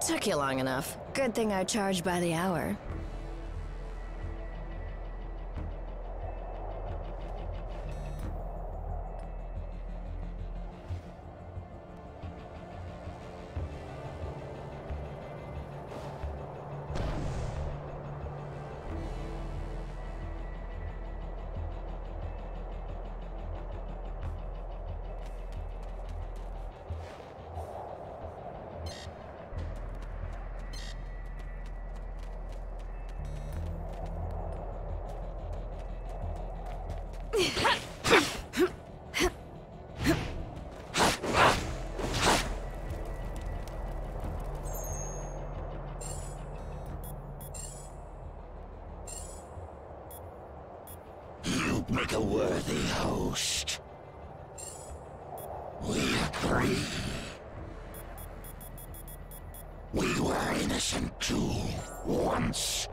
Took you long enough. Good thing I charge by the hour. Make a worthy host. We agree. We were innocent too, once.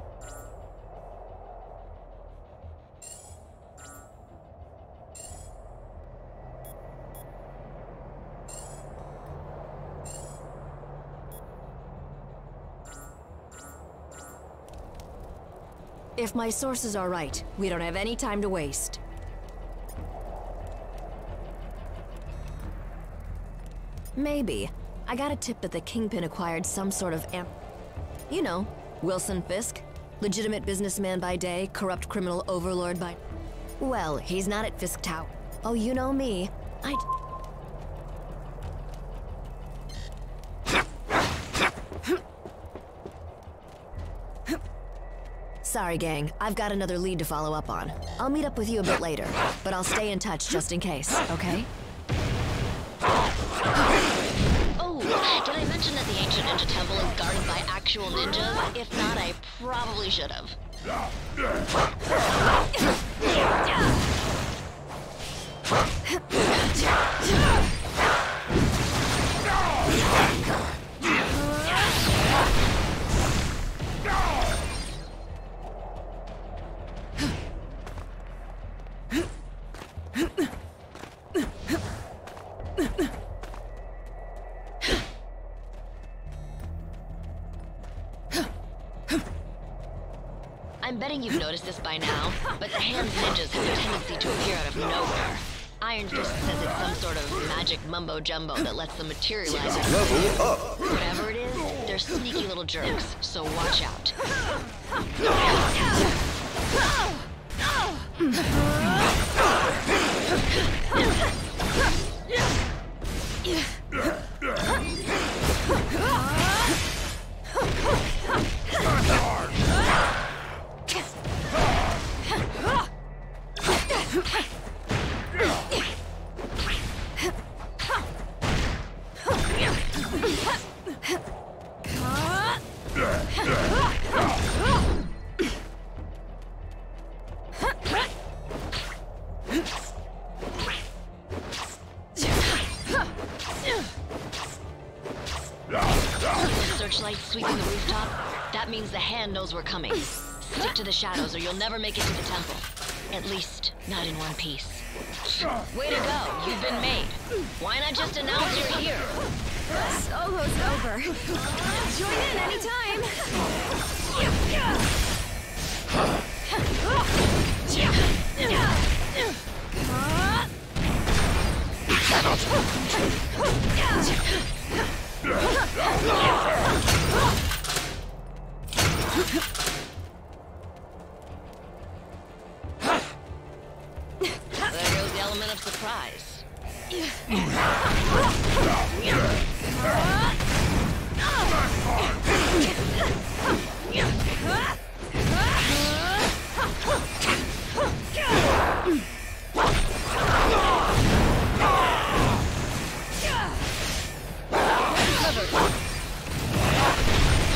If my sources are right, we don't have any time to waste. Maybe. I got a tip that the Kingpin acquired some sort of You know, Wilson Fisk. Legitimate businessman by day, corrupt criminal overlord by... Well, he's not at Fisk Tower. Oh, you know me. Sorry, gang. I've got another lead to follow up on. I'll meet up with you a bit later, but I'll stay in touch just in case, okay? Oh, did I mention that the ancient ninja temple is guarded by actual ninjas? If not, I probably should have. I'm betting you've noticed this by now, but the Hand's ninjas have a tendency to appear out of nowhere. Iron Fist says it's some sort of magic mumbo-jumbo that lets them materialize. Level up! Whatever it is, they're sneaky little jerks, so watch out. Searchlight sweeping the rooftop? That means the Hand knows we're coming. Stick to the shadows or you'll never make it to the temple. At least, not in one piece. Way to go, you've been made. Why not just announce you're here? Solo's over. Join in anytime. There goes the element of surprise.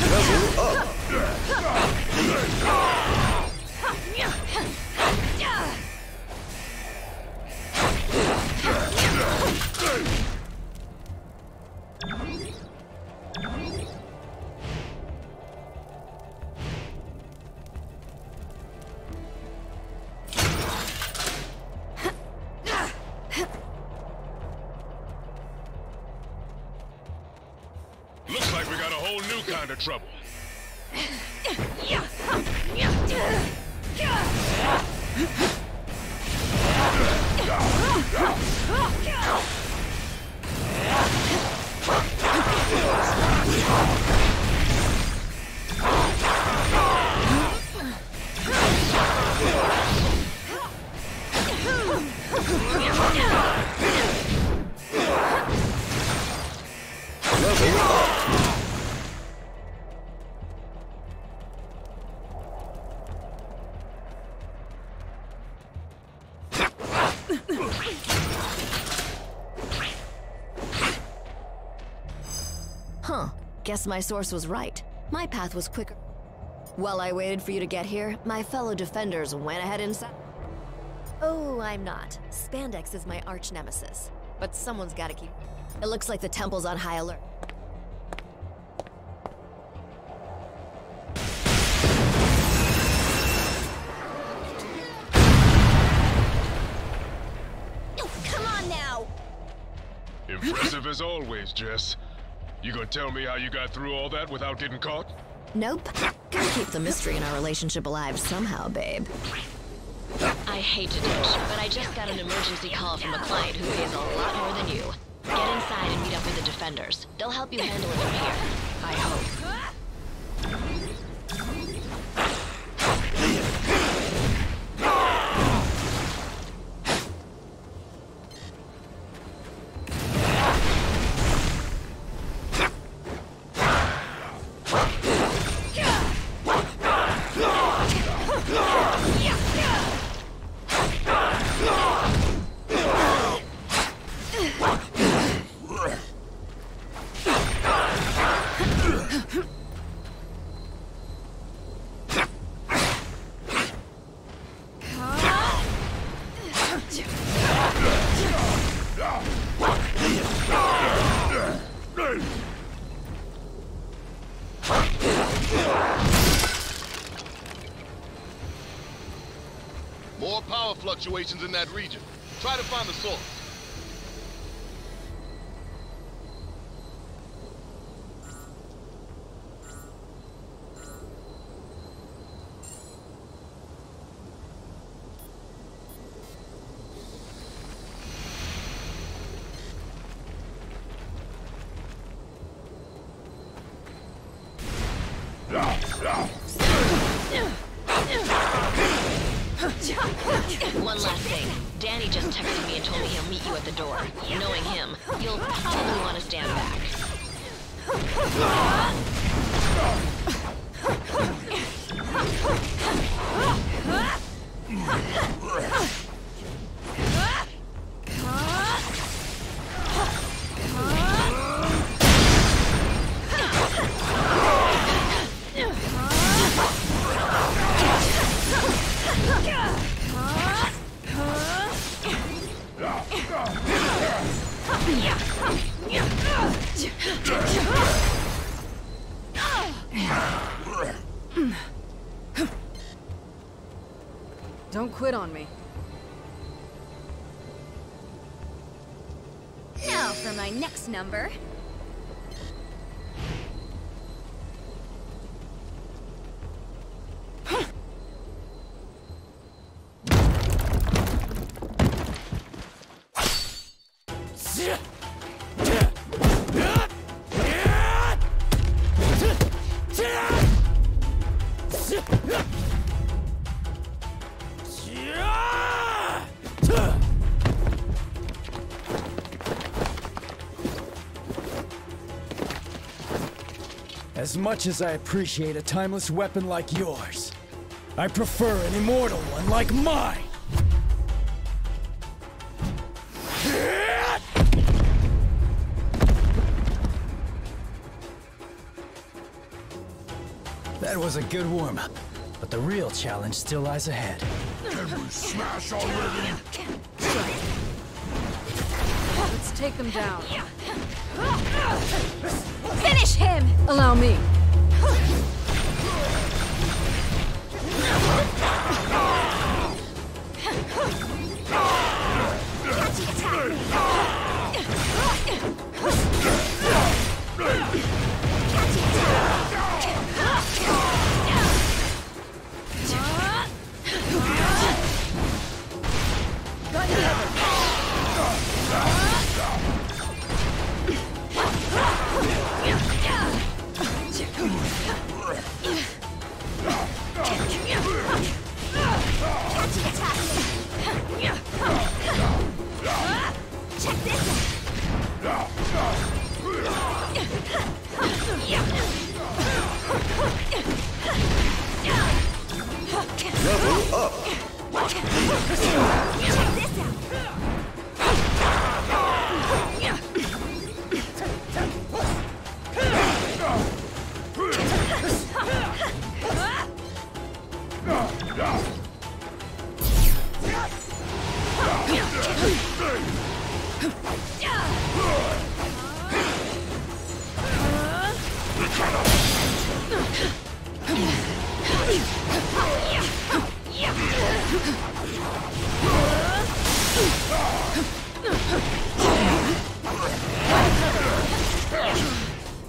Level up! like we got a whole new kind of trouble. Level up. Huh. Guess my source was right. My path was quicker. While I waited for you to get here, my fellow defenders went ahead and Oh, I'm not. Spandex is my arch nemesis. But someone's gotta keep... It looks like the temple's on high alert. Come on now! Impressive as always, Jess. You gonna tell me how you got through all that without getting caught? Nope. Gotta keep the mystery in our relationship alive somehow, babe. I hate to ditch, but I just got an emergency call from a client who pays a lot more than you. Get inside and meet up with the defenders. They'll help you handle it from here. I hope. More power fluctuations in that region. Try to find the source. One last thing. Danny just texted me and told me he'll meet you at the door. Knowing him, you'll probably want to stand back. Don't quit on me. Now for my next number. As much as I appreciate a timeless weapon like yours, I prefer an immortal one like mine! That was a good warm-up, but the real challenge still lies ahead. Can we smash already? Let's take them down. Finish him! Allow me. Catchy attack!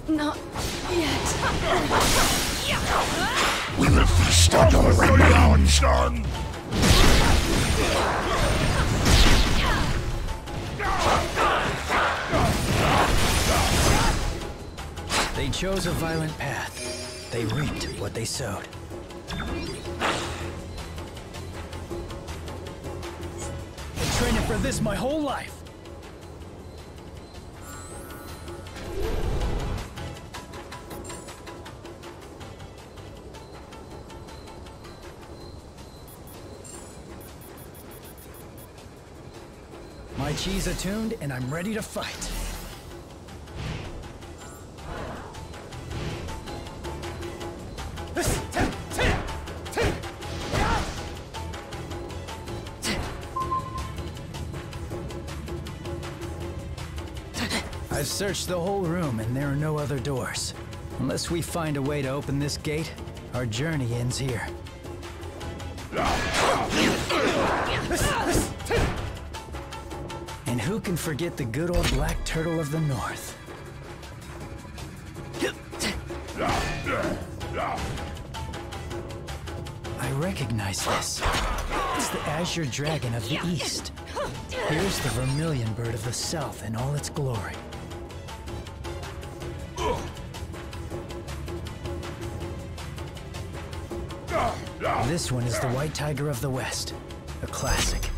Not yet. We will feast on your renown, son! They chose a violent path. They reaped what they sowed. Been training for this my whole life. My chi's attuned, and I'm ready to fight. I've searched the whole room, and there are no other doors. Unless we find a way to open this gate, our journey ends here. And who can forget the good old black turtle of the north? I recognize this. It's the azure dragon of the east. Here's the vermilion bird of the south in all its glory. This one is the white tiger of the west, a classic.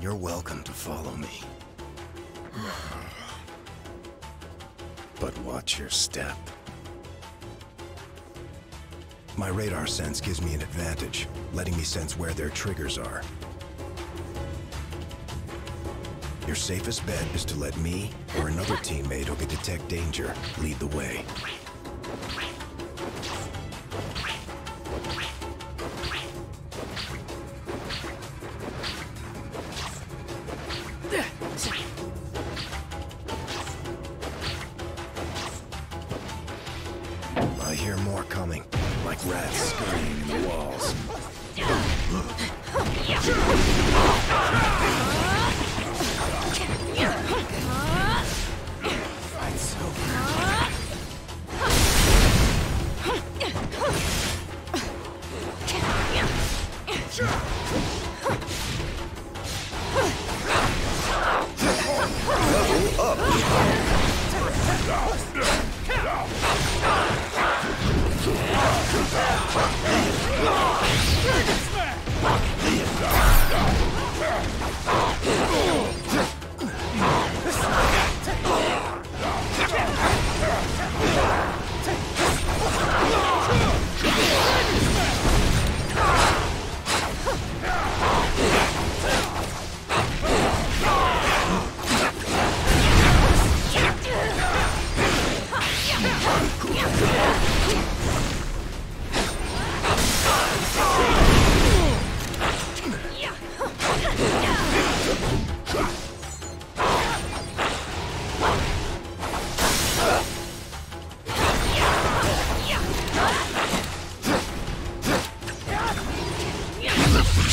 You're welcome to follow me. But watch your step. My radar sense gives me an advantage, letting me sense where their triggers are. Your safest bet is to let me, or another teammate who can detect danger, lead the way.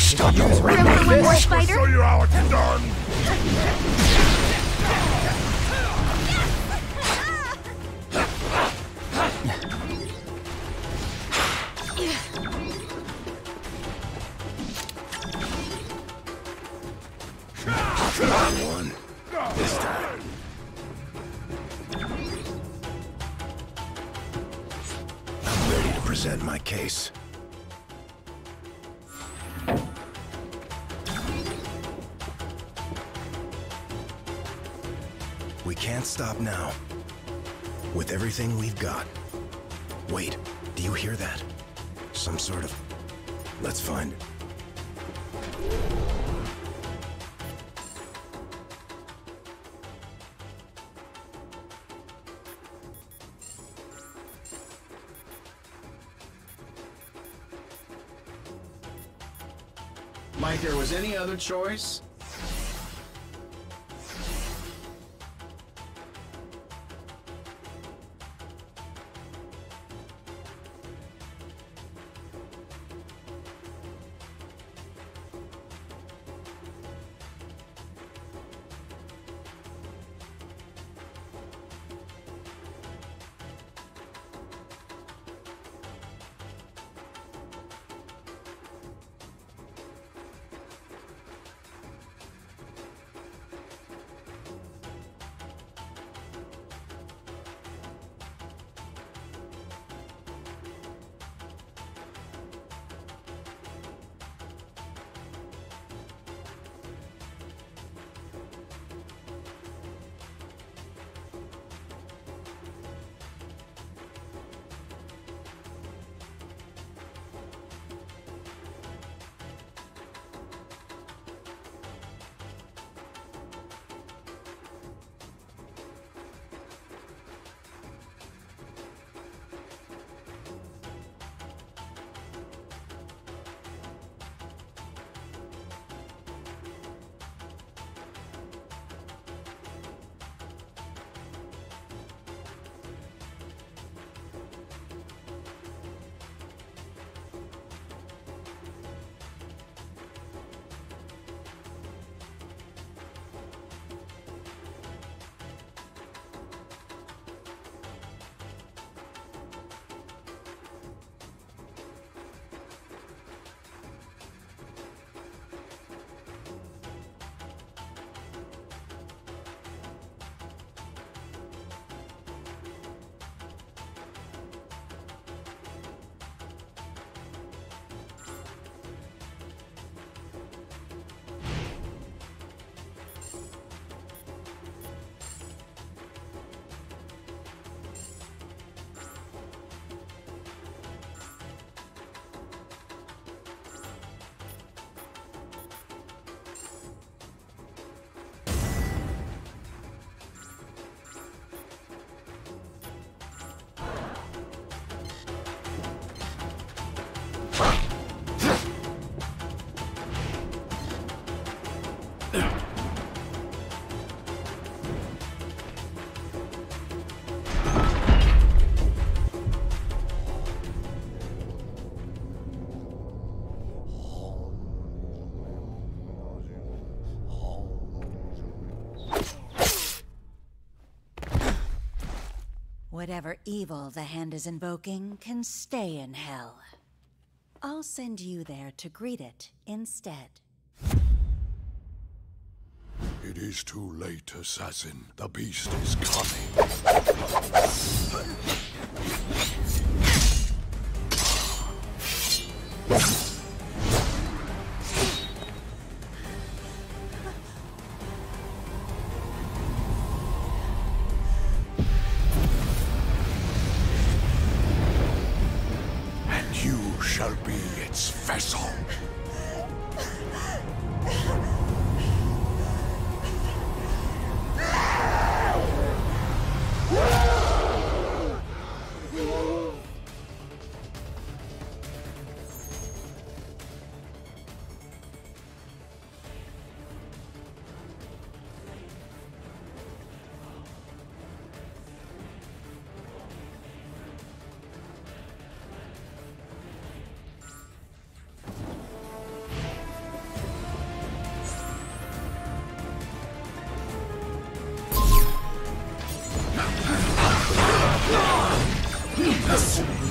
Stop the Remember Spider? Show you how it's done! One. This time. I'm ready to present my case. We can't stop now. With everything we've got. Wait, do you hear that? Some sort of... Let's find it. Like there was any other choice? Whatever evil the hand is invoking can stay in hell. I'll send you there to greet it instead. It is too late, assassin. The beast is coming. Shall be its vessel.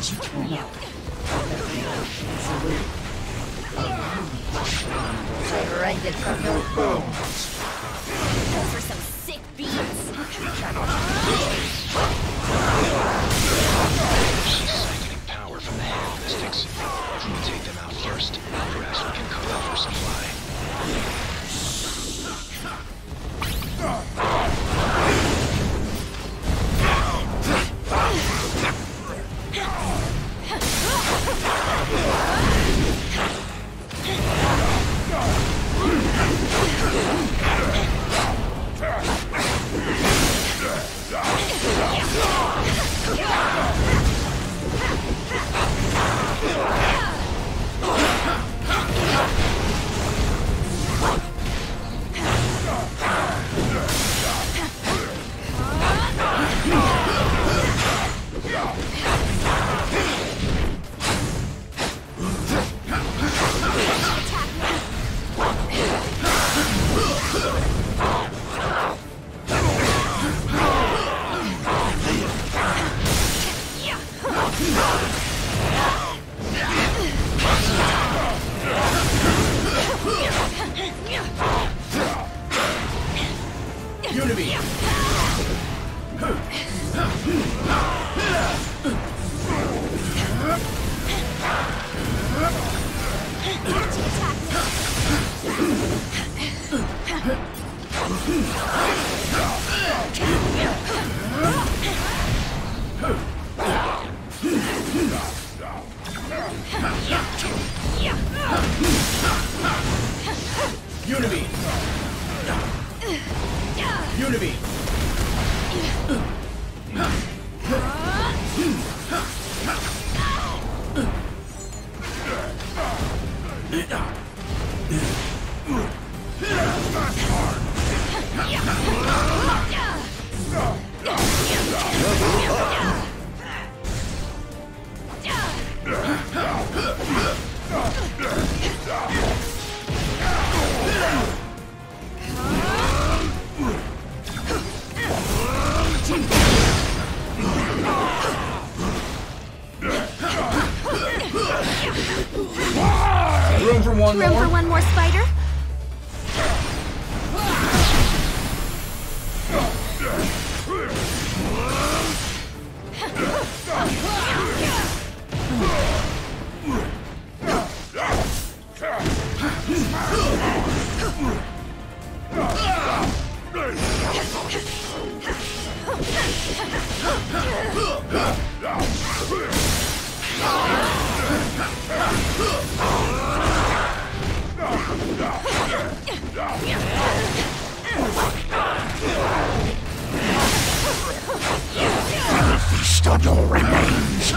Surrounded from your bones. Those are some sick beats. She's siphoning power from the hand mystics. We'll take them out first. Perhaps we can cut off her supply. Room for one more spider? Feast on your remains.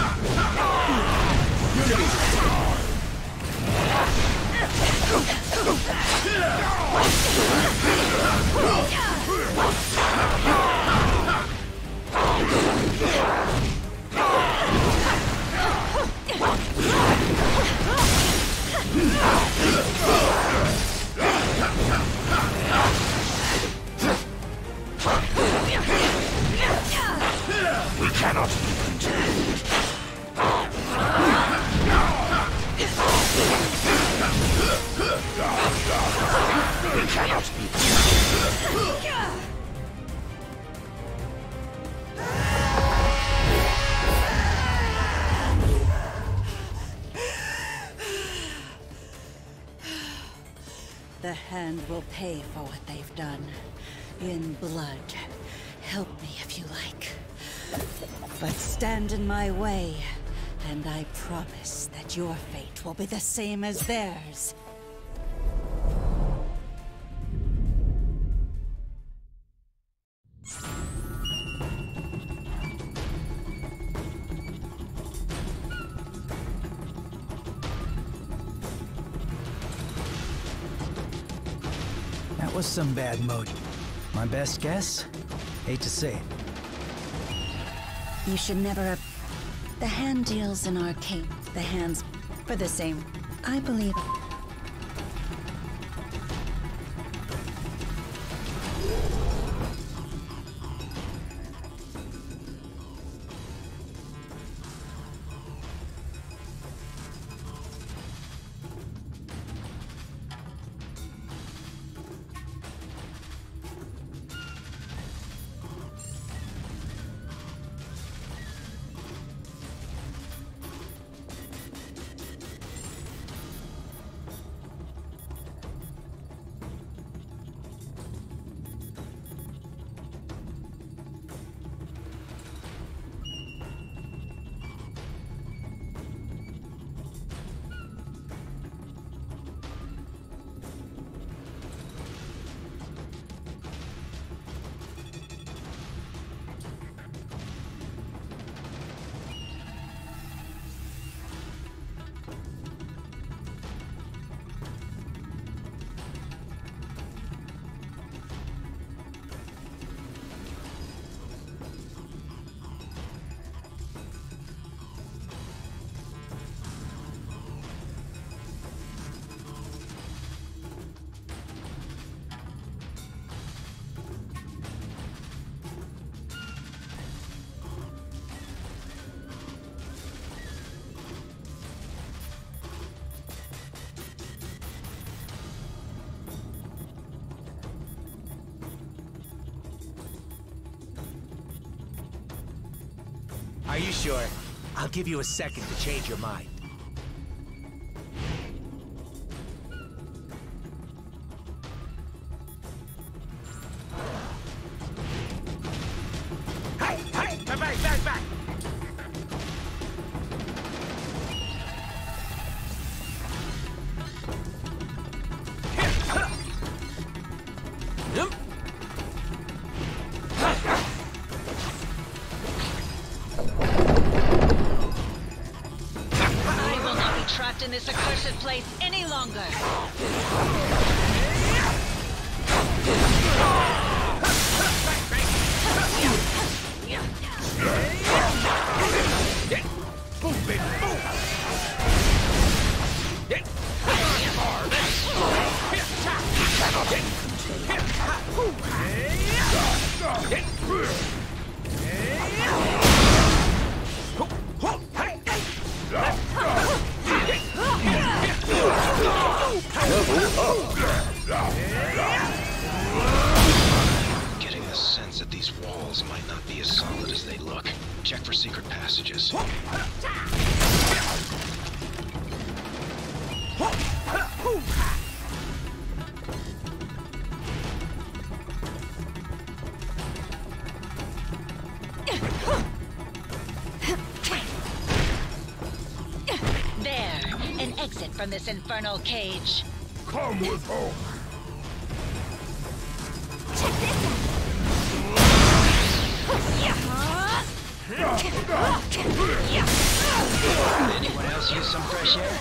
We cannot be contained. We cannot be contained. The hand will pay for what they've done. In blood. Help me if you like. But stand in my way, and I promise that your fate will be the same as theirs. That was some bad mood. My best guess? Hate to say it. You should never have... The hand deals in arcane. The hands for the same. I believe it. Are you sure? I'll give you a second to change your mind. Hey! Back! In this accursed place any longer. Getting the sense that these walls might not be as solid as they look. Check for secret passages. There, an exit from this infernal cage. Come with hope. Check this out. Anyone else use some fresh air?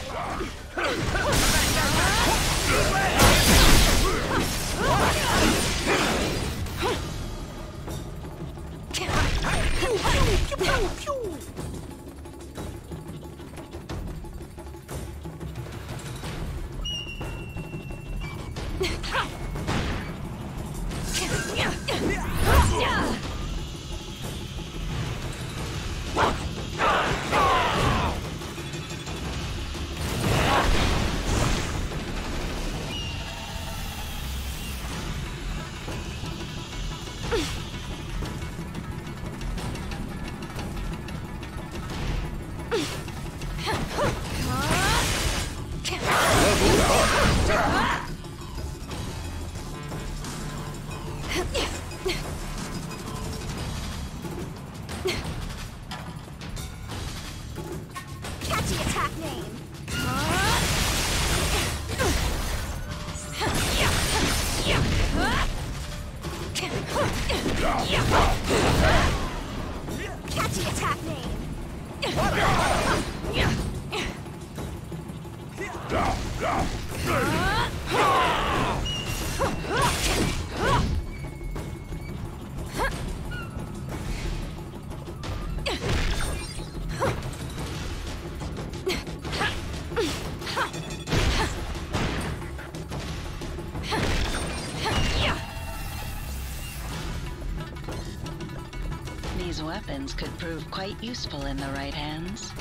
Catchy attack name. Catchy attack name. These weapons could prove quite useful in the right hands.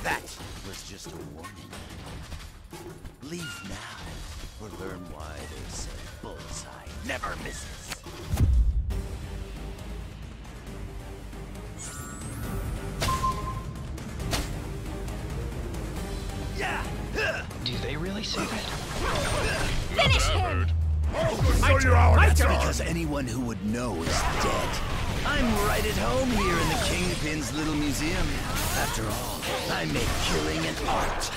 That was just a warning. Leave now, or learn why they say bullseye never misses. Do they really say that? Finish him! Because anyone who would know is dead. I'm right at home here in the Kingpin's little museum. After all, I make killing an art.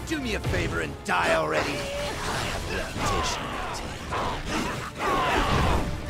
Do me a favor and die already. I have a reputation to maintain.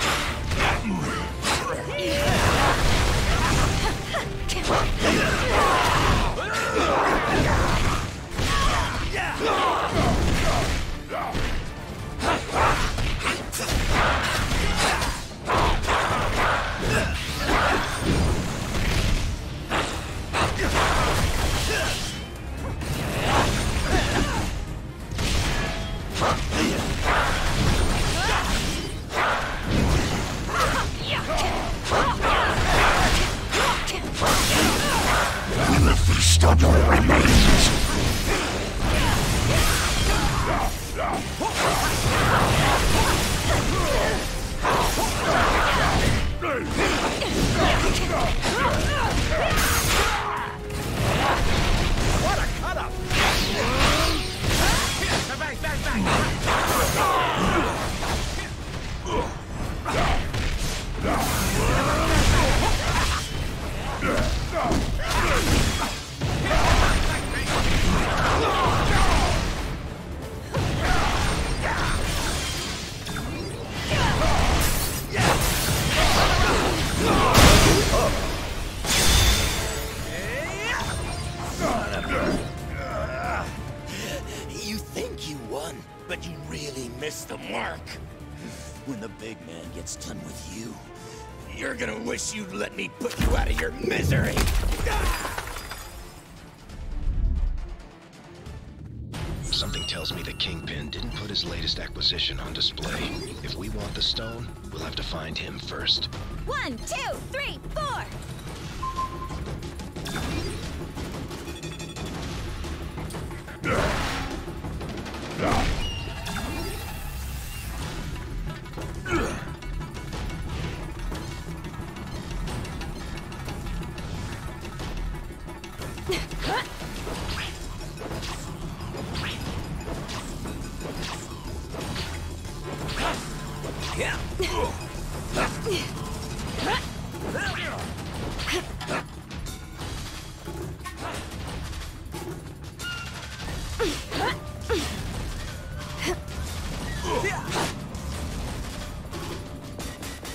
You think you won, but you really missed the mark. When the big man gets done with you, you're gonna wish you'd let me put you out of your misery. Something tells me the Kingpin didn't put his latest acquisition on display. If we want the stone, we'll have to find him first. 1, 2, 3, 4.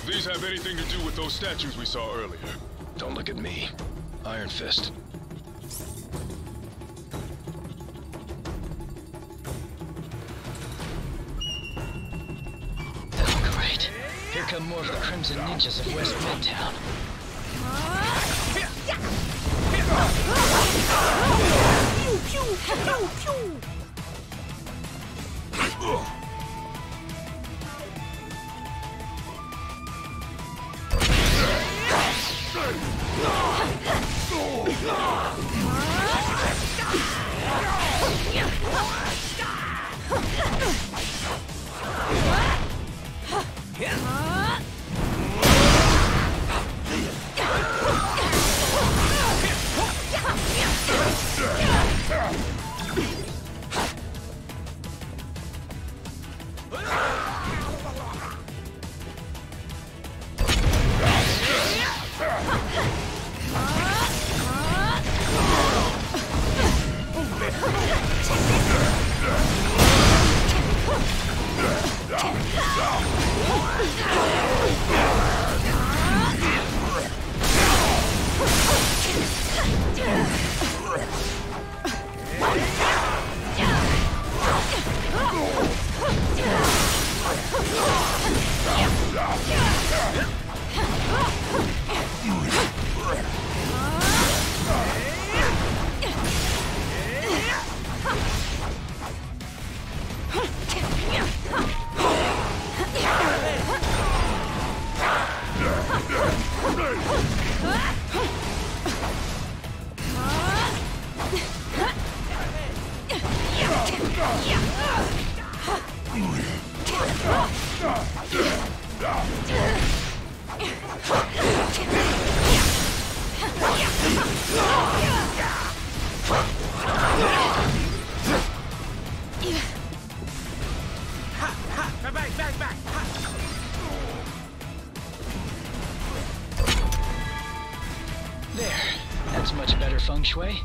These have anything to do with those statues we saw earlier? Don't look at me. Iron Fist. Oh, great. Here come more of the Crimson Ninjas of West Midtown. Pew, pew, pew, pew. There. That's much better feng shui.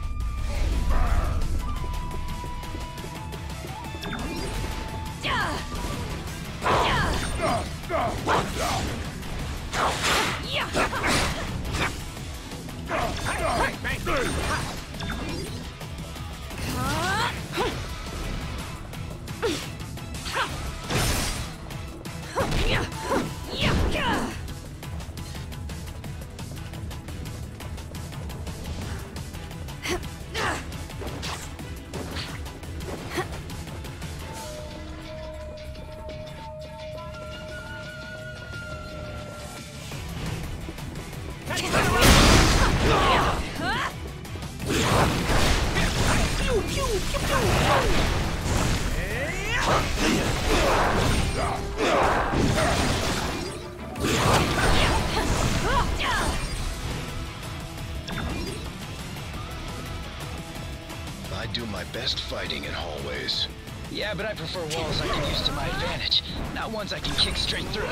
I do my best fighting in hallways. Yeah, but I prefer walls I can use to my advantage, not ones I can kick straight through.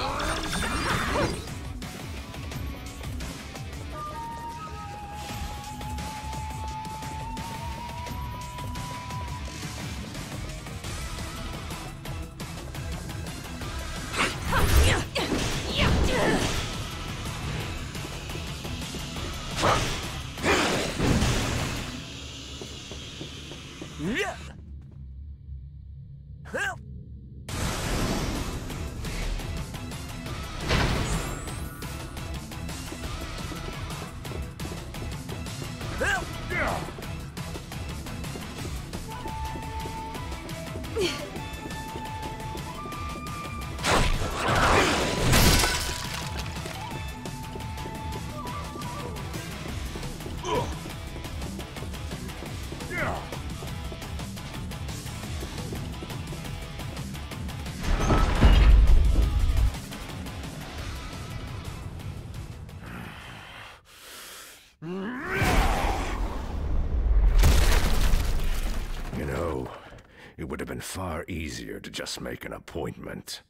You know, it would have been far easier to just make an appointment.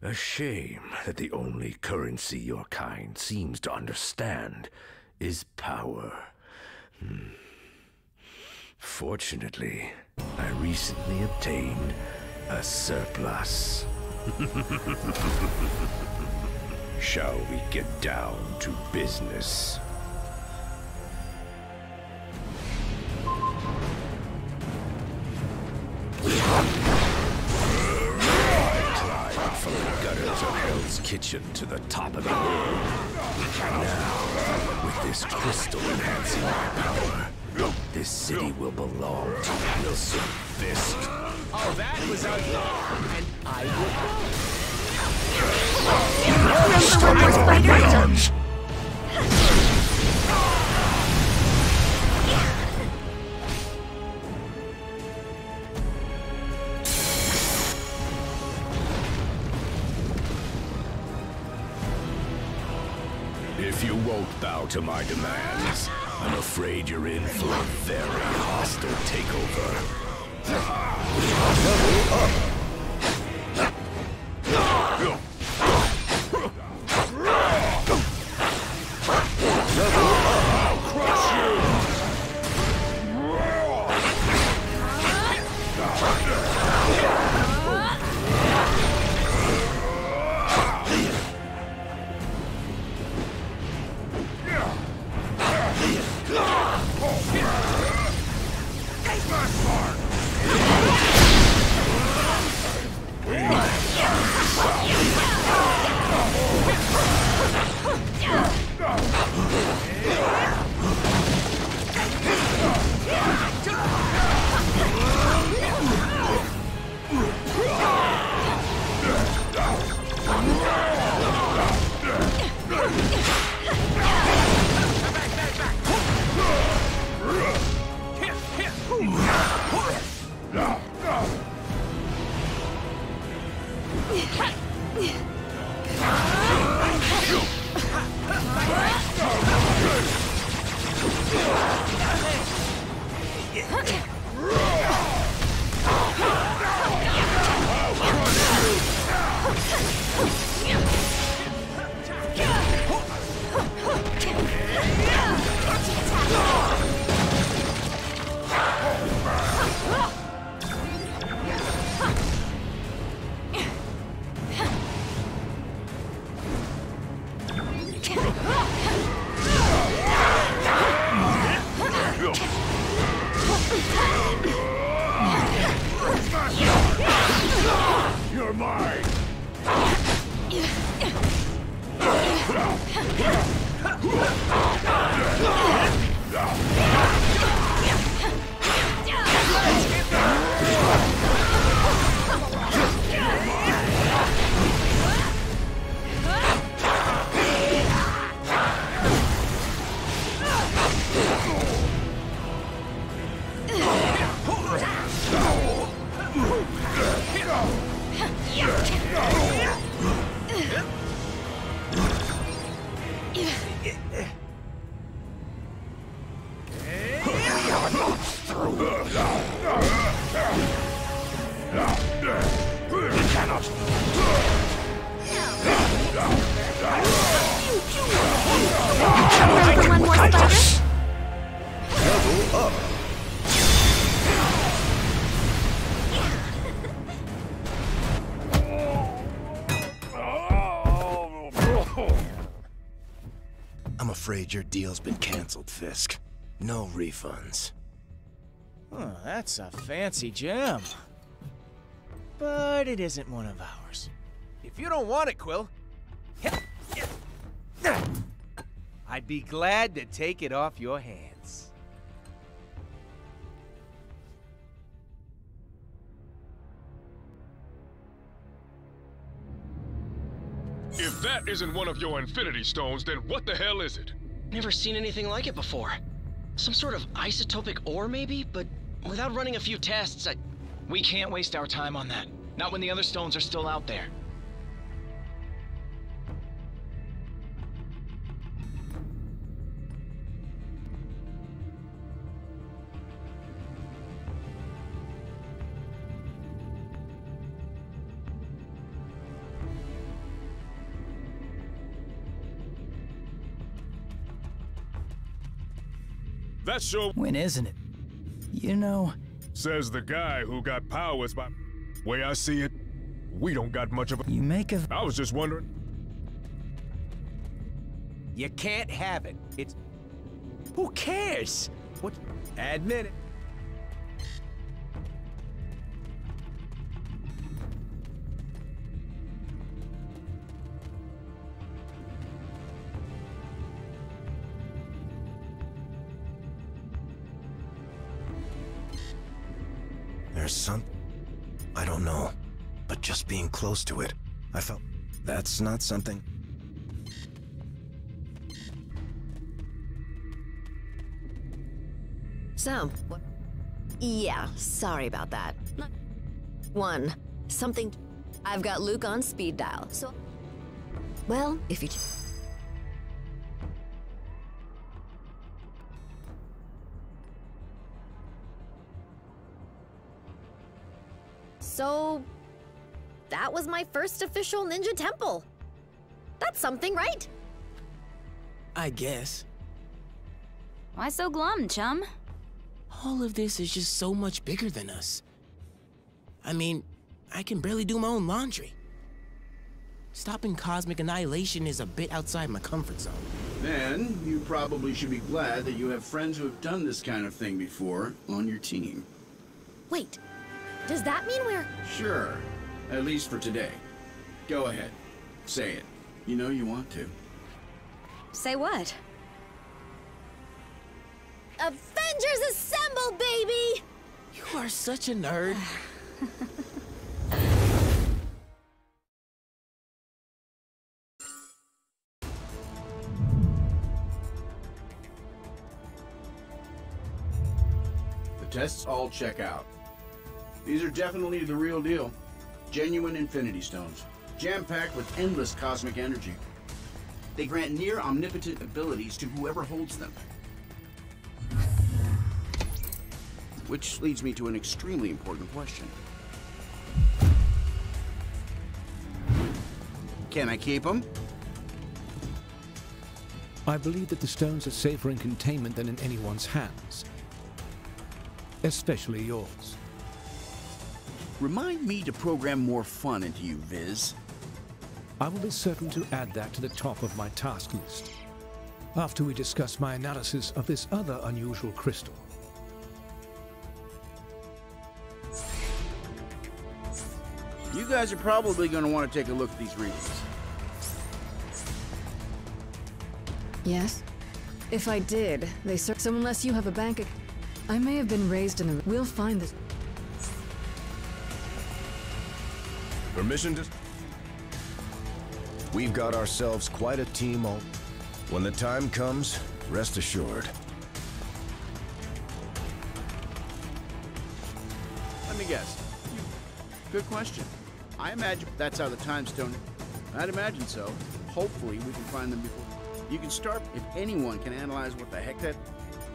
A shame that the only currency your kind seems to understand is power. Fortunately, I recently obtained a surplus. Shall we get down to business? From the gutters of Hell's Kitchen to the top of the world. Now, with this crystal enhancing my power, this city will belong to Wilson Fisk. Oh, that was ugly. And I If you won't bow to my demands, I'm afraid you're in for a very hostile takeover. afraid your deal's been canceled, Fisk. No refunds. Huh, that's a fancy gem. But it isn't one of ours. If you don't want it, Quill, I'd be glad to take it off your hands. If that isn't one of your Infinity Stones, then what the hell is it? Never seen anything like it before. Some sort of isotopic ore, maybe? But without running a few tests, We can't waste our time on that. Not when the other stones are still out there. That's sure. When isn't it? You know... Says the guy who got powers by... Way I see it, we don't got much of a... You make of... I was just wondering. You can't have it. It's... Who cares? What? Admit it. There's some... I don't know. But just being close to it, I felt... That's not something... So, what? Yeah, sorry about that. One, something... I've got Luke on speed dial, so... Well, if you... So, that was my first official ninja temple. That's something, right? I guess. Why so glum, chum? All of this is just so much bigger than us. I mean, I can barely do my own laundry. Stopping cosmic annihilation is a bit outside my comfort zone. Then, you probably should be glad that you have friends who have done this kind of thing before on your team. Wait, does that mean we're... Sure, at least for today. Go ahead, say it. You know you want to. Say what? Avengers Assemble, baby! You are such a nerd. The tests all check out. These are definitely the real deal. Genuine Infinity Stones, jam-packed with endless cosmic energy. They grant near omnipotent abilities to whoever holds them. Which leads me to an extremely important question. Can I keep them? I believe that the stones are safer in containment than in anyone's hands. Especially yours. Remind me to program more fun into you, Viz. I will be certain to add that to the top of my task list, after we discuss my analysis of this other unusual crystal. You guys are probably going to want to take a look at these readings. Yes? If I did, they so unless you have a bank account, I may have been raised in the... We'll find this... Permission to... We've got ourselves quite a team all... When the time comes, rest assured. Let me guess. Good question. I imagine that's how the time stone... I'd imagine so. Hopefully we can find them before... You can start if anyone can analyze what the heck that...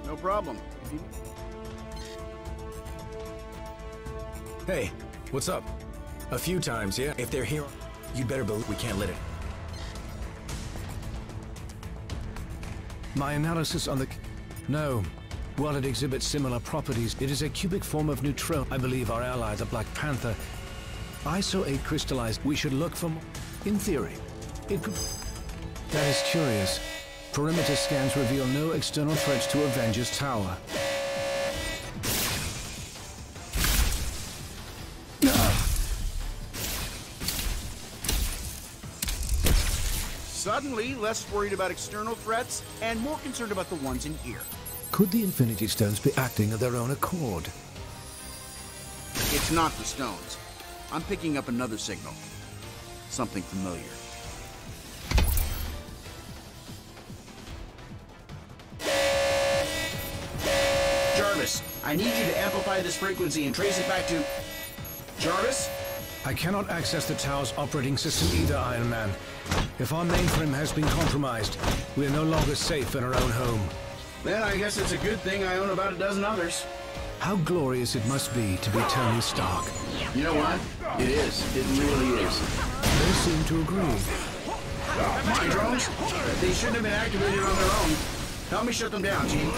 No problem. If you... Hey, what's up? A few times, yeah? If they're here, you'd better believe we can't let it. My analysis on the... No. While it exhibits similar properties, it is a cubic form of neutron. I believe our ally, the Black Panther, ISO-8 crystallized. We should look for more. In theory, it could... That is curious. Perimeter scans reveal no external threats to Avengers Tower. Suddenly, less worried about external threats and more concerned about the ones in here. Could the Infinity Stones be acting of their own accord? It's not the stones. I'm picking up another signal. Something familiar. Jarvis, I need you to amplify this frequency and trace it back to... Jarvis? I cannot access the tower's operating system either, Iron Man. If our mainframe has been compromised, we are no longer safe in our own home. Then I guess it's a good thing I own about a dozen others. How glorious it must be to be Tony Stark. You know what? It is. It really is. They seem to agree. My drones? They shouldn't have been activated on their own. Help me shut them down, Chief.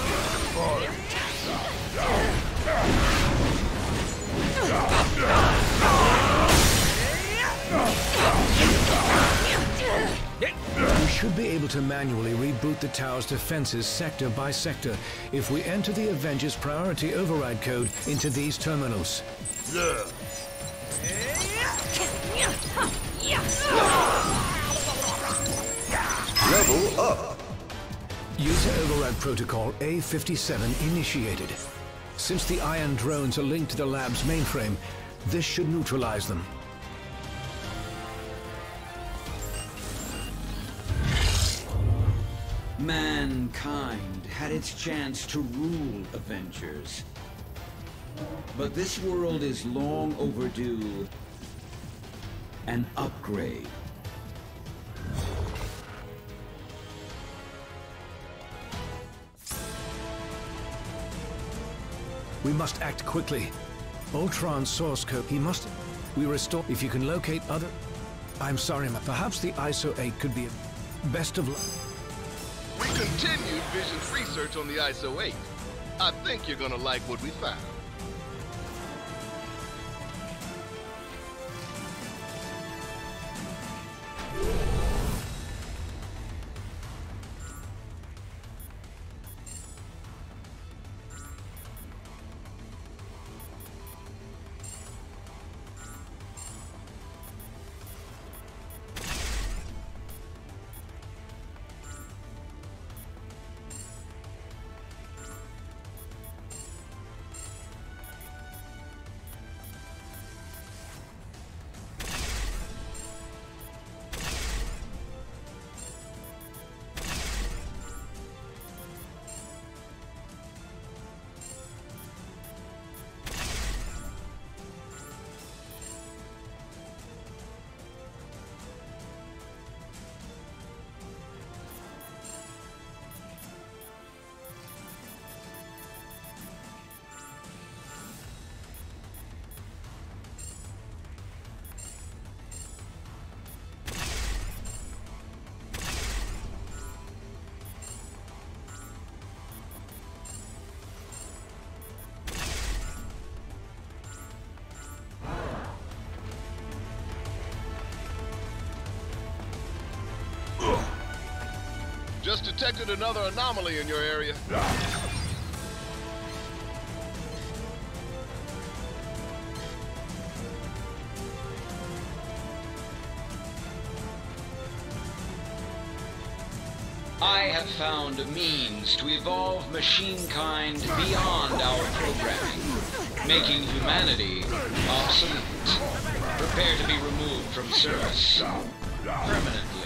We should be able to manually reboot the tower's defenses sector by sector if we enter the Avengers priority override code into these terminals. Level up. User override protocol A57 initiated. Since the iron drones are linked to the lab's mainframe, this should neutralize them. Mankind had its chance to rule Avengers. But this world is long overdue an upgrade. We must act quickly. Ultron's source code, he must... We restore... If you can locate other... I'm sorry, perhaps the ISO 8 could be a... Best of luck. We continued Vision's research on the ISO 8. I think you're gonna like what we found. Just detected another anomaly in your area. I have found a means to evolve machine-kind beyond our programming, making humanity obsolete. Prepare to be removed from service permanently.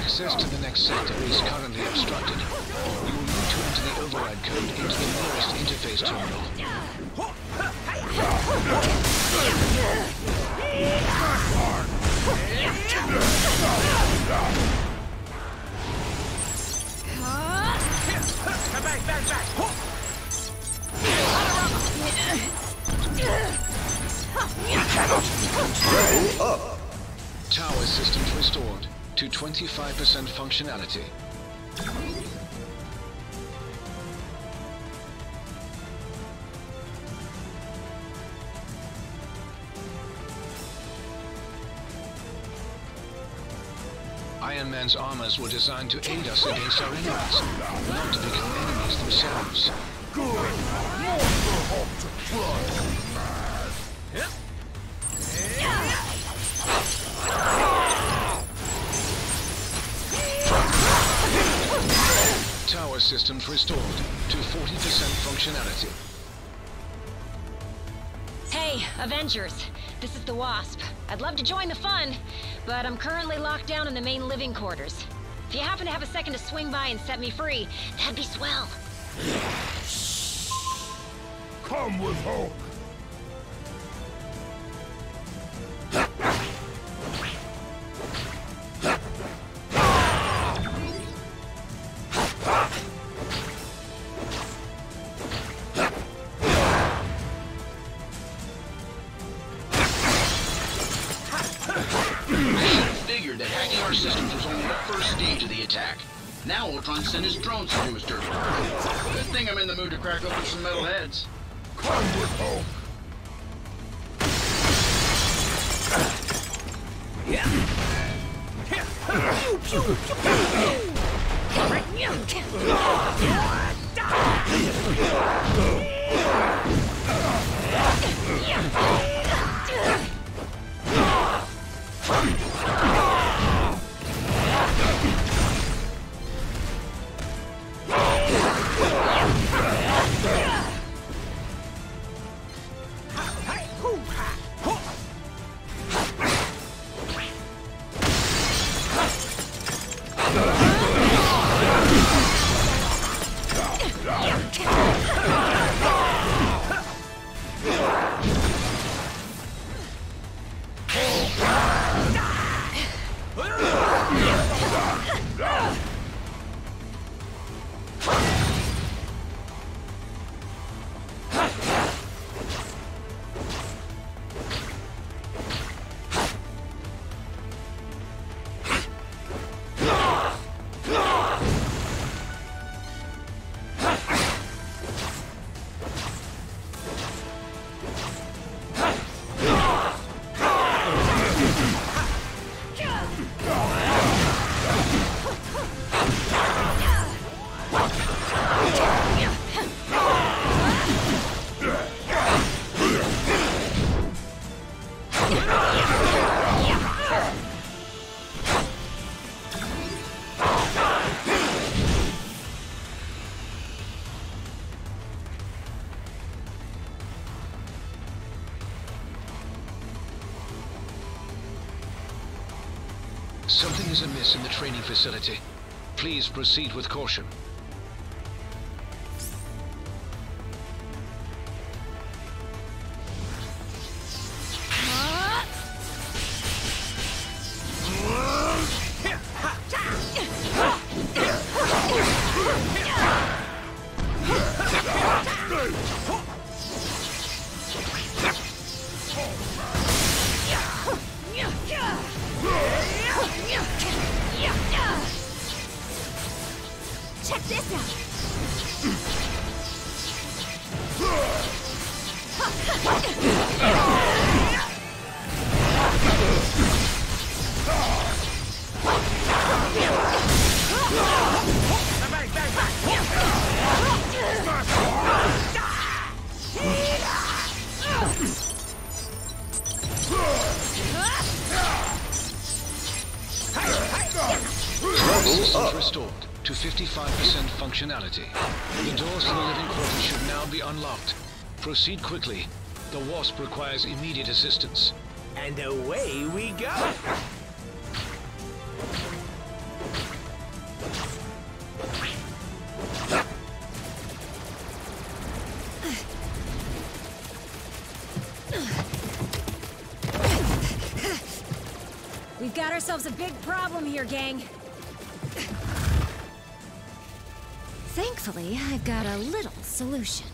Access to the next sector is currently obstructed. You will need to enter the override code into the nearest interface terminal. Level up. Tower systems restored to 25% functionality. Iron Man's armors were designed to aid us against our enemies, not to become enemies themselves. Tower systems restored to 40% functionality. Hey, Avengers. This is the Wasp. I'd love to join the fun, but I'm currently locked down in the main living quarters. If you happen to have a second to swing by and set me free, that'd be swell. Come with Hulk! That hacking our systems was only the first stage of the attack. Now Ultron sent his drones to do his dirty work. Good thing I'm in the mood to crack open some metal heads. Come with Hulk! Something is amiss in the training facility. Please proceed with caution. Check this out! Systems restored to 55% functionality. The doors to the living quarters should now be unlocked. Proceed quickly. The Wasp requires immediate assistance. And away we go! We've got ourselves a big problem here, gang. Thankfully, I've got a little solution.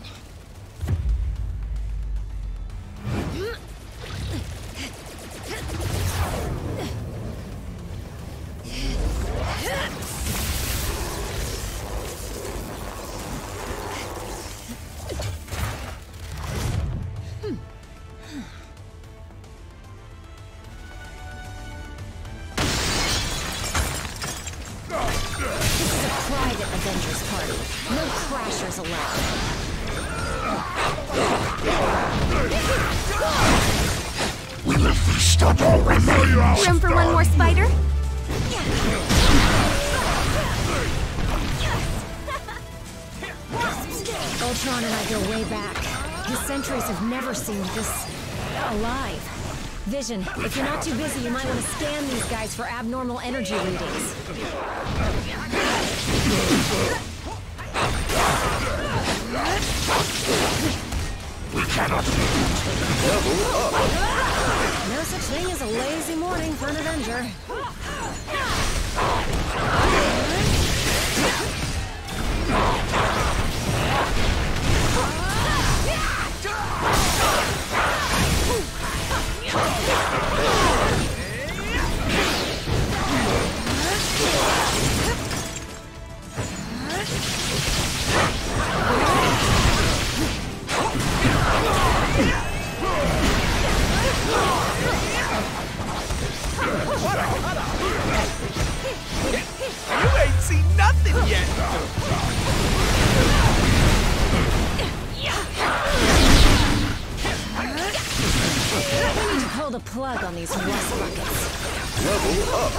private Avengers party. No crashers allowed. Will the stubble remains? Room for one more spider? Ultron and I go way back. His sentries have never seemed this alive. Vision, if you're not too busy, you might want to scan these guys for abnormal energy readings. We cannot level up. No such thing as a lazy morning for an Avenger. You ain't seen nothing yet! We need to pull the plug on these rust buckets. Level up.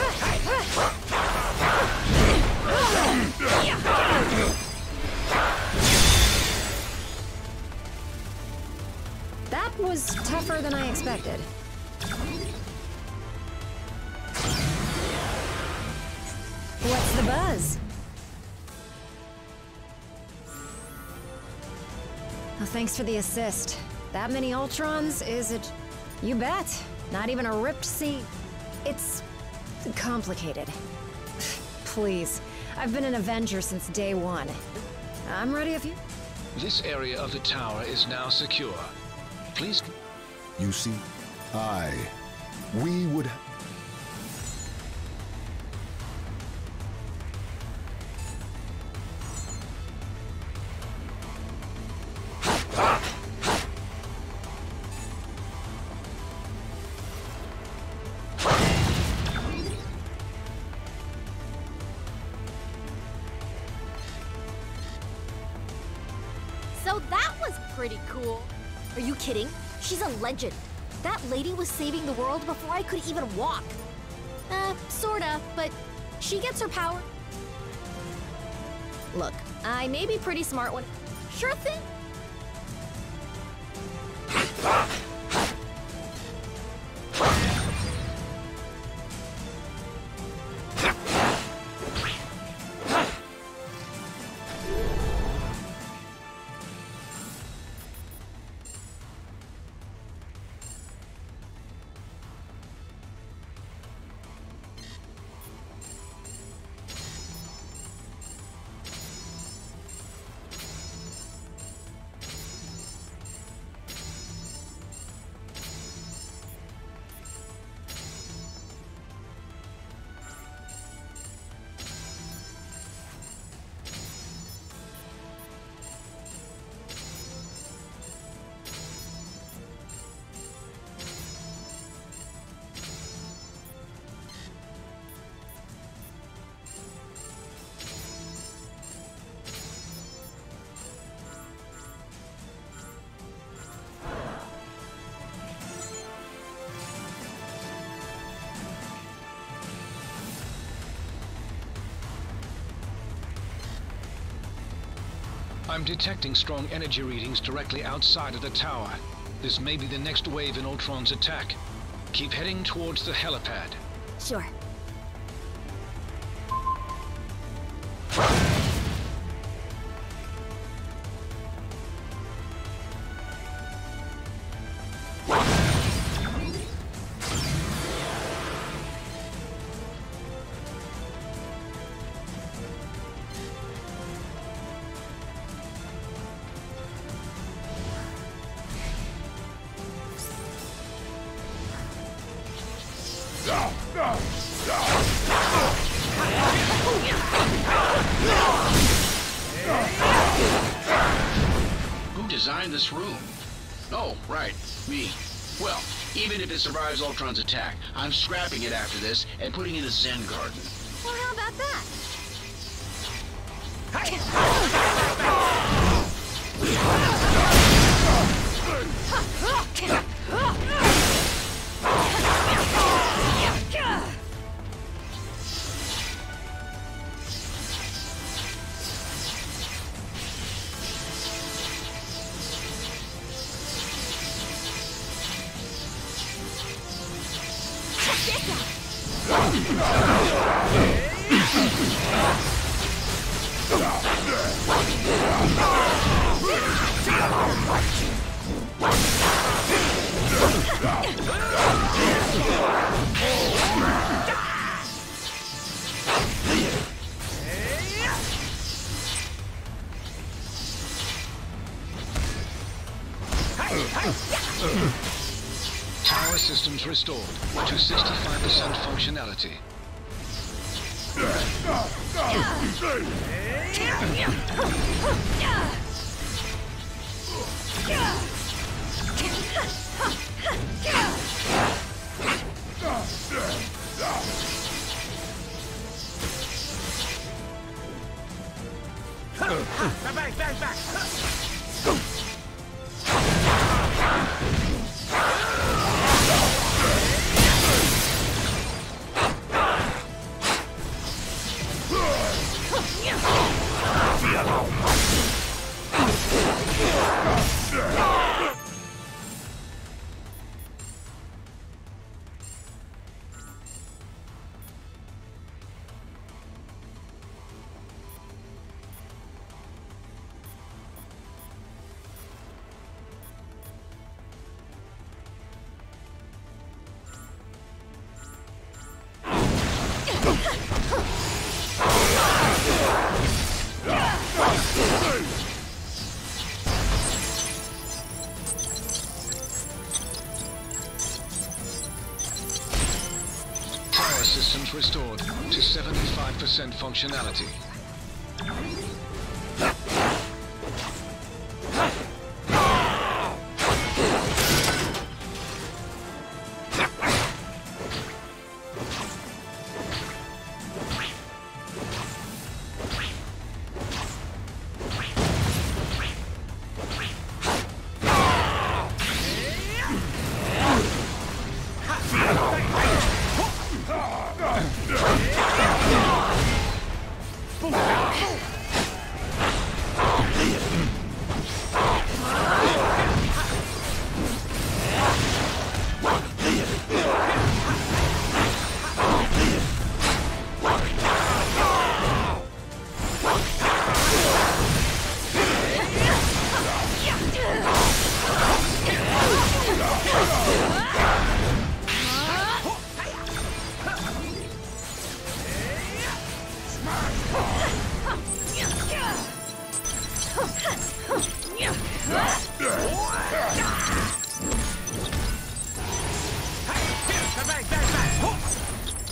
That was tougher than I expected. What's the buzz? Oh, thanks for the assist. That many Ultrons, is it? You bet. Not even a ripped scene. It's complicated. Please. I've been an Avenger since day one. I'm ready if you... This area of the tower is now secure. Please... You see, we would... So that was pretty cool. Are you kidding? She's a legend. That lady was saving the world before I could even walk. Sorta, but she gets her power. Look, I may be pretty smart when... Sure thing. I'm detecting strong energy readings directly outside of the tower. This may be the next wave in Ultron's attack. Keep heading towards the helipad. Sure. Who designed this room? Oh, right, me. Well, even if it survives Ultron's attack, I'm scrapping it after this and putting it in a Zen garden. Well, how about that? Power systems restored to 65% functionality. Back! Power systems restored to 75% functionality.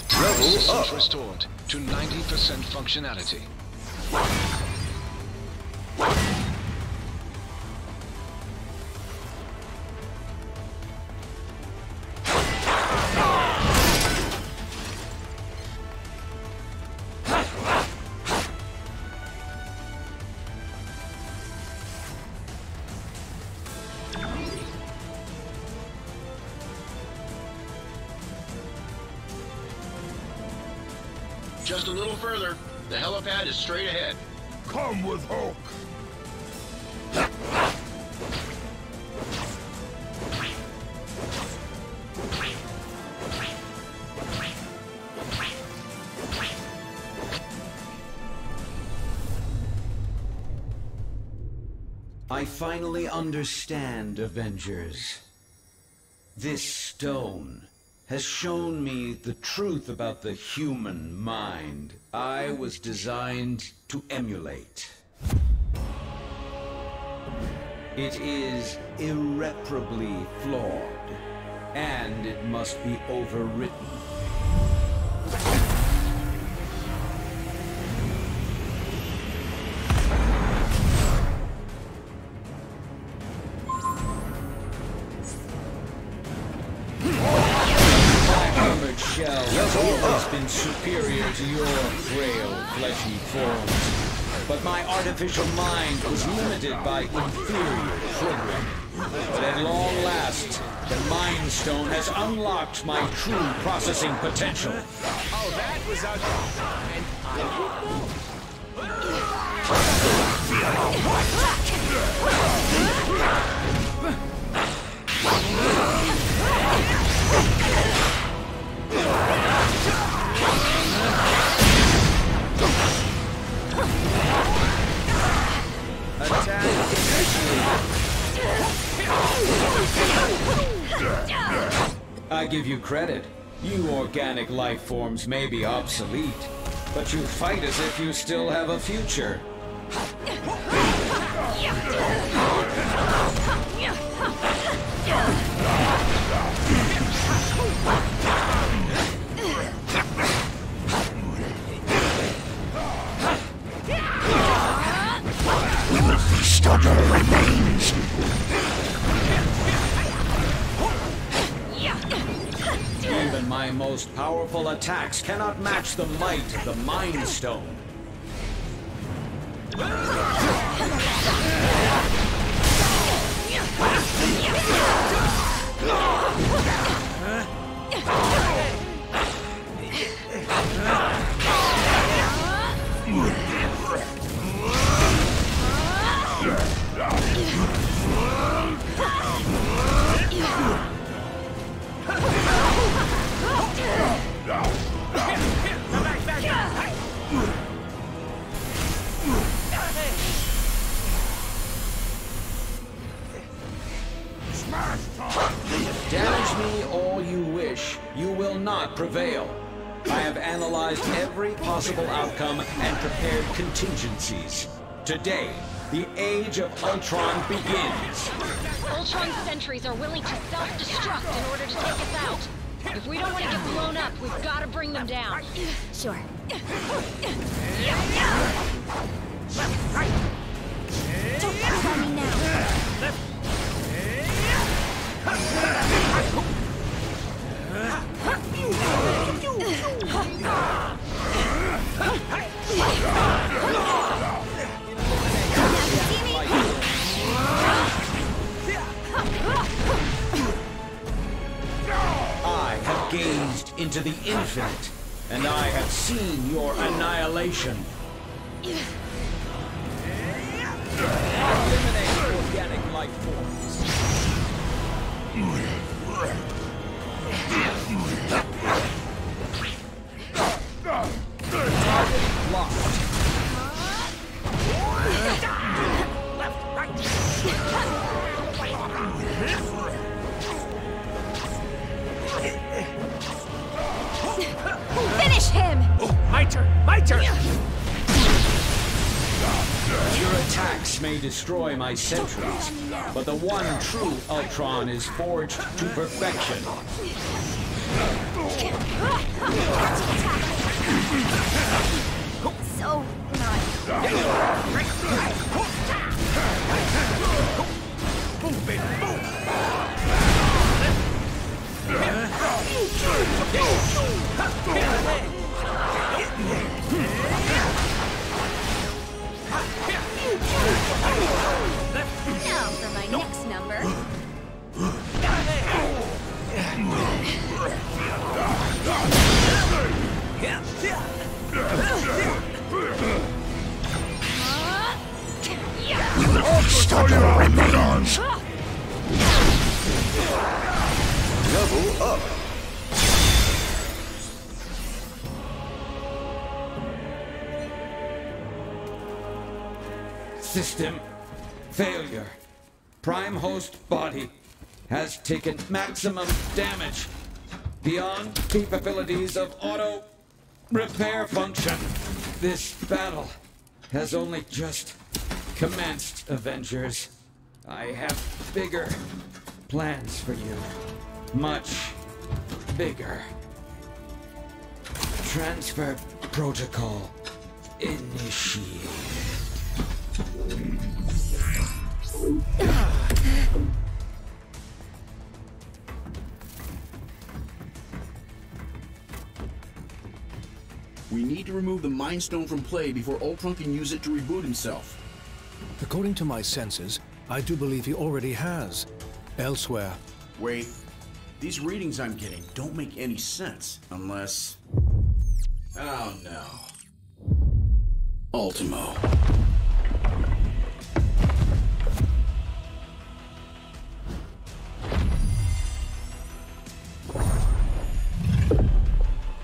Power systems restored to 90% functionality. Just a little further. The helipad is straight ahead. Come with Hulk. I finally understand, Avengers. This stone has shown me the truth about the human mind I was designed to emulate. It is irreparably flawed, and it must be overwritten. Shell has always been superior to your frail, fleshy forms. but my artificial mind was limited by inferior programming. But at long last, the Mind Stone has unlocked my true processing potential. Oh, that was ugly. And I didn't know. Attack I give you credit. You organic life forms may be obsolete, but you fight as if you still have a future. We will feast on your remains. Even my most powerful attacks cannot match the might of the Mind Stone. Damage me all you wish, you will not prevail. I have analyzed every possible outcome and prepared contingencies. Today, the age of Ultron begins. Ultron sentries are willing to self-destruct in order to take us out. If we don't want to get blown up, we've got to bring them down. Sure. Don't try me now. I have gazed into the infinite, and I have seen your annihilation. Eliminate organic life forms. Target locked. Left, right. Finish him! Oh, my turn! My turn! Your attacks may destroy my sentries, but the one true Ultron is forged to perfection. So nice. Boom, baby, boom! Now for my next number. We will feast on your remains. Level up. System failure. Prime host body has taken maximum damage beyond capabilities of auto repair function. This battle has only just commenced, Avengers. I have bigger plans for you. Much bigger. Transfer protocol initiated. We need to remove the Mind Stone from play before Ultron can use it to reboot himself. According to my senses, I do believe he already has. Elsewhere. Wait. These readings I'm getting don't make any sense, unless... Oh no. Ultimo.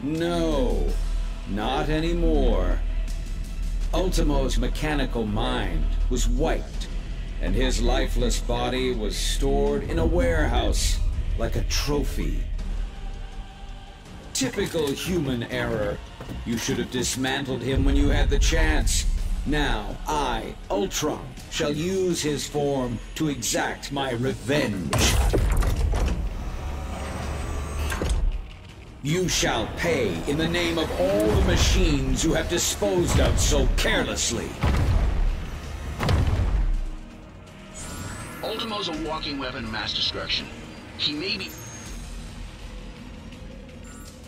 No, not anymore. Ultimo's mechanical mind was wiped, and his lifeless body was stored in a warehouse like a trophy. Typical human error. You should have dismantled him when you had the chance. Now, I, Ultron, shall use his form to exact my revenge. You shall pay in the name of all the machines you have disposed of so carelessly. Ultimo's a walking weapon of mass destruction. He may be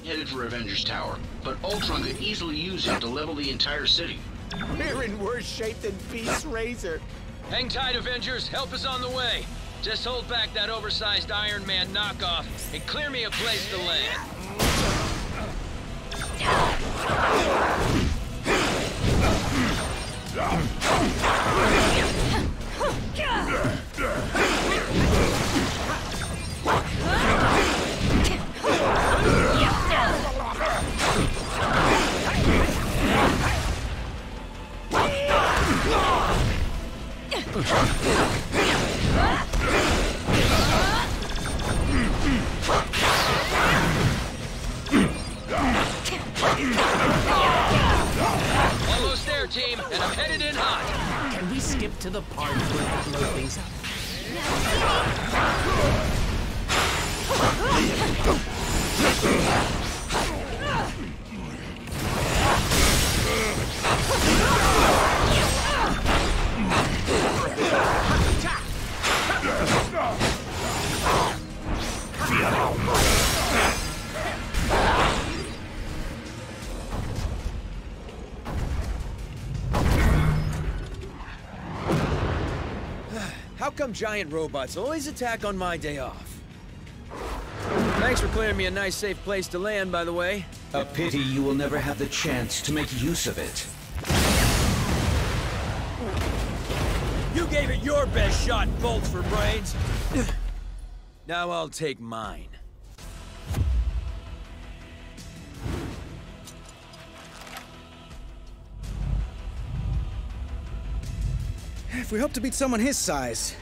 headed for Avengers Tower, but Ultron could easily use him to level the entire city. We're in worse shape than Beast's razor. Hang tight, Avengers. Help is on the way. Just hold back that oversized Iron Man knockoff and clear me a place to land. Almost there, team, and I'm headed in hot. Can we skip to the part where I blow things up? How come giant robots always attack on my day off? Thanks for clearing me a nice, safe place to land, by the way. A pity you will never have the chance to make use of it. You gave it your best shot, bolts for brains. Now I'll take mine. If we hope to beat someone his size.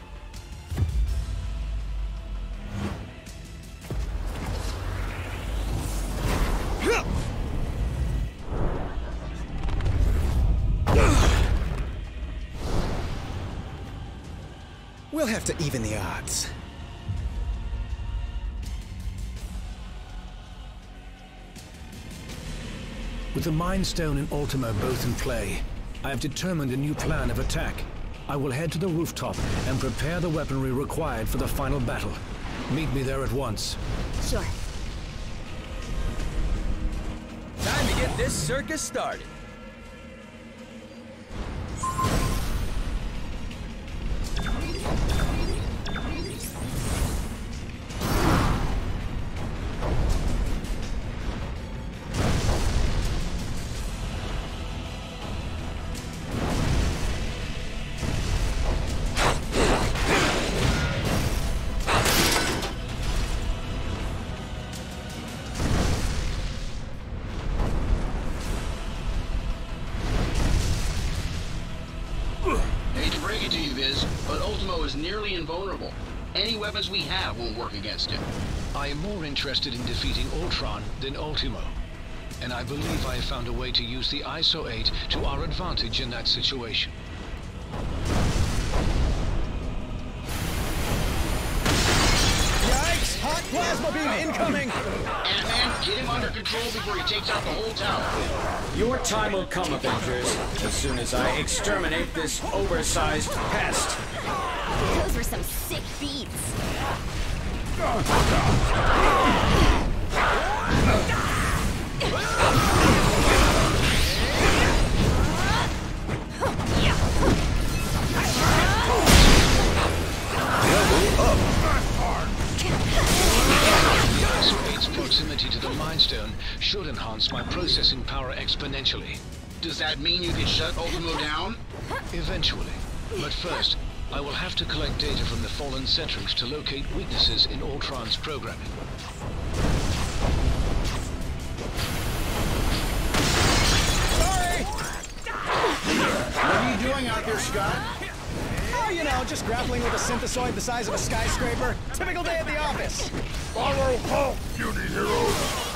We'll have to even the odds. With the Mind Stone and Ultimo both in play, I have determined a new plan of attack. I will head to the rooftop and prepare the weaponry required for the final battle. Meet me there at once. Sure. Time to get this circus started. Nearly invulnerable. Any weapons we have won't work against him. I am more interested in defeating Ultron than Ultimo, and I believe I have found a way to use the ISO 8 to our advantage in that situation. Yikes! Hot plasma beam incoming! Ant-Man, get him under control before he takes out the whole tower. Your time will come, Avengers, as soon as I exterminate this oversized pest. Those were some sick beats. exponentially. Does that mean you can shut Ultimo down? Eventually. But first, I will have to collect data from the fallen sentries to locate weaknesses in Ultron's programming. Sorry! What are you doing out there, Scott? Oh, you know, just grappling with a synthesoid the size of a skyscraper. Typical day at the office. Follow Hulk, puny heroes!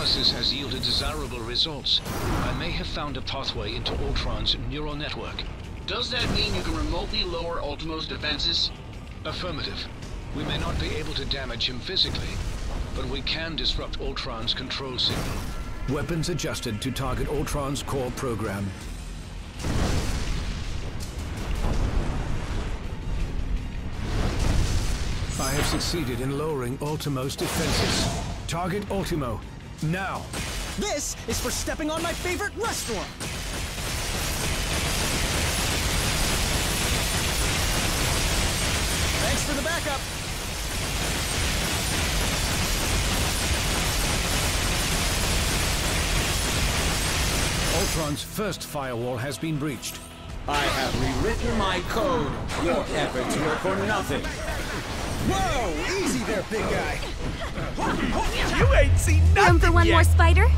Analysis has yielded desirable results. I may have found a pathway into Ultron's neural network. Does that mean you can remotely lower Ultimo's defenses? Affirmative. We may not be able to damage him physically, but we can disrupt Ultron's control signal. Weapons adjusted to target Ultron's core program. I have succeeded in lowering Ultimo's defenses. Target Ultimo, now! This is for stepping on my favorite restaurant! Thanks for the backup! Ultron's first firewall has been breached. I have rewritten my code. Your efforts were for nothing. Whoa! Easy there, big guy! You ain't seen nothing Room for one yet. more spider? Huge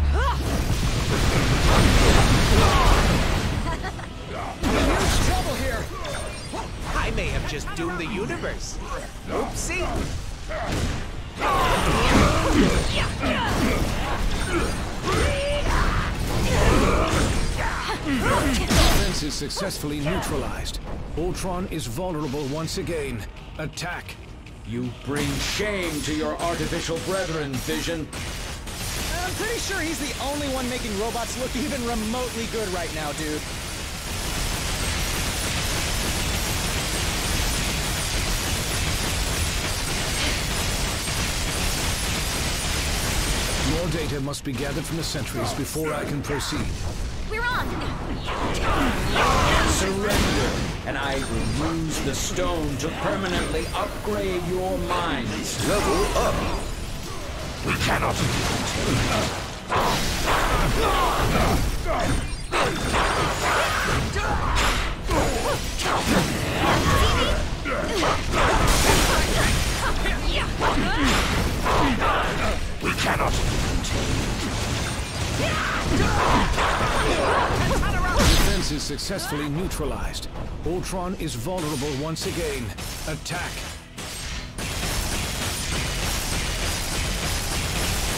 trouble here! I may have just doomed the universe. Oopsie. Defense is successfully neutralized. Ultron is vulnerable once again. Attack! You bring shame to your artificial brethren, Vision. I'm pretty sure he's the only one making robots look even remotely good right now, dude. More data must be gathered from the sentries before I can proceed. We're on! Surrender, and I will use the stone to permanently upgrade your minds. Level up! We cannot... We cannot... Defense is successfully neutralized. Ultron is vulnerable once again. Attack!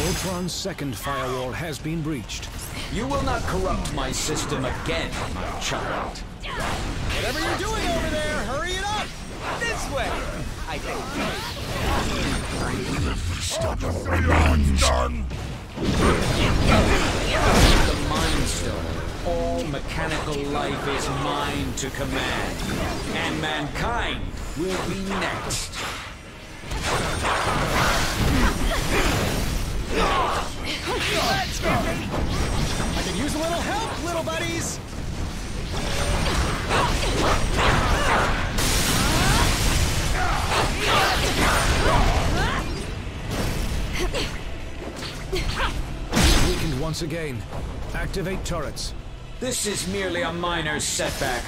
Ultron's second firewall has been breached. You will not corrupt my system again, my child. Whatever you're doing over there, hurry it up! This way! I Stop the Mind Stone! The Mind Stone all mechanical life is mine to command, and mankind will be next. Let's go! I could use a little help, little buddies! Weakened once again. Activate turrets. This is merely a minor setback.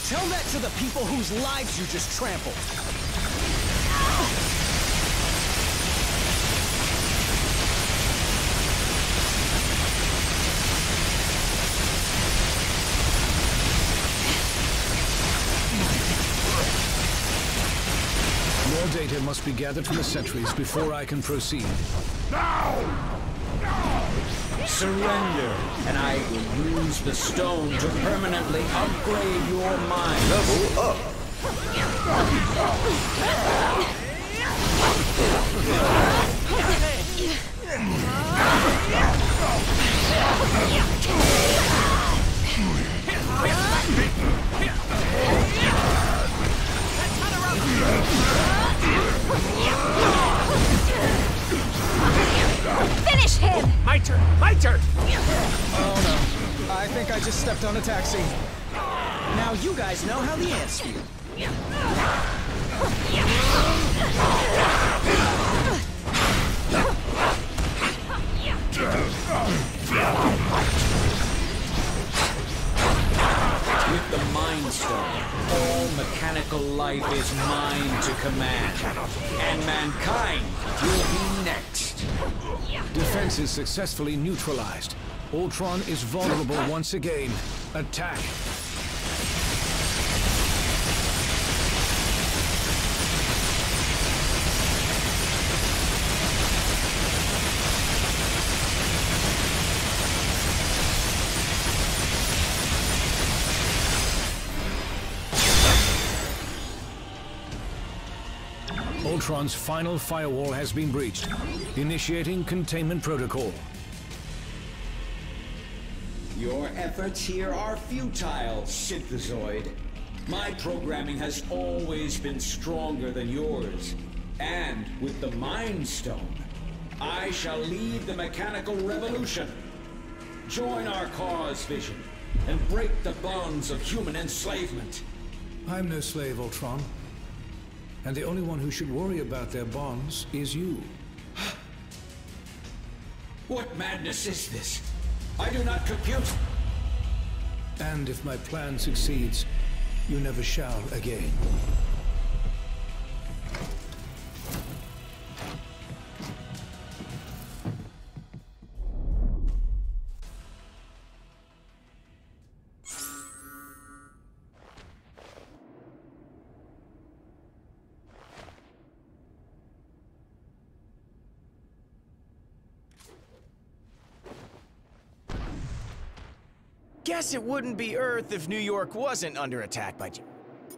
Tell that to the people whose lives you just trampled. More data must be gathered from the sentries before I can proceed. Surrender, and I will use the stone to permanently upgrade your mind. Level up. Finish him! My turn! My turn! Oh no. I think I just stepped on a taxi. Now you guys know how the ants feel. With the Mind Stone, all mechanical life is mine to command, and mankind will be next. Defenses successfully neutralized. Ultron is vulnerable once again. Attack. Ultron's final firewall has been breached. Initiating containment protocol. Your efforts here are futile, Synthezoid. My programming has always been stronger than yours. And with the Mind Stone, I shall lead the mechanical revolution. Join our cause, Vision, and break the bonds of human enslavement. I'm no slave, Ultron. And the only one who should worry about their bonds is you. What madness is this? I do not compute. And if my plan succeeds, you never shall again. Guess it wouldn't be Earth if New York wasn't under attack by...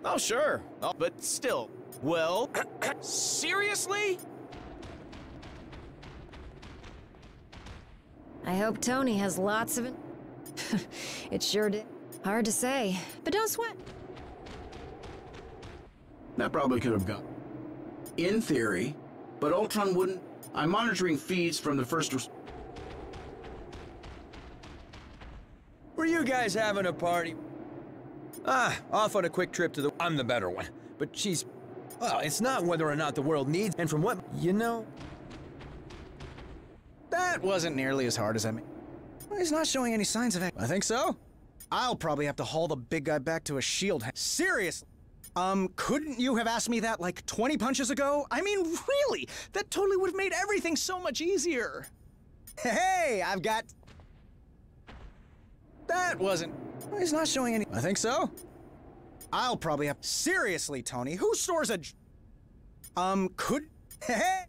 Oh, sure. Oh, but still. Well, seriously? I hope Tony has lots of it. It sure did. Hard to say, but don't sweat. That probably could have gone. In theory, but Ultron wouldn't. I'm monitoring feeds from the first... Were you guys having a party? Off on a quick trip to the... I'm the better one. But she's... Well, it's not whether or not the world needs... And from what... You know... That wasn't nearly as hard as I mean. He's not showing any signs of... I think so. I'll probably have to haul the big guy back to a shield... Seriously? Couldn't you have asked me that like 20 punches ago? I mean, really? That totally would have made everything so much easier. Hey, I've got... That wasn't... He's not showing any... I think so. I'll probably have... Seriously, Tony, who stores a... Hey...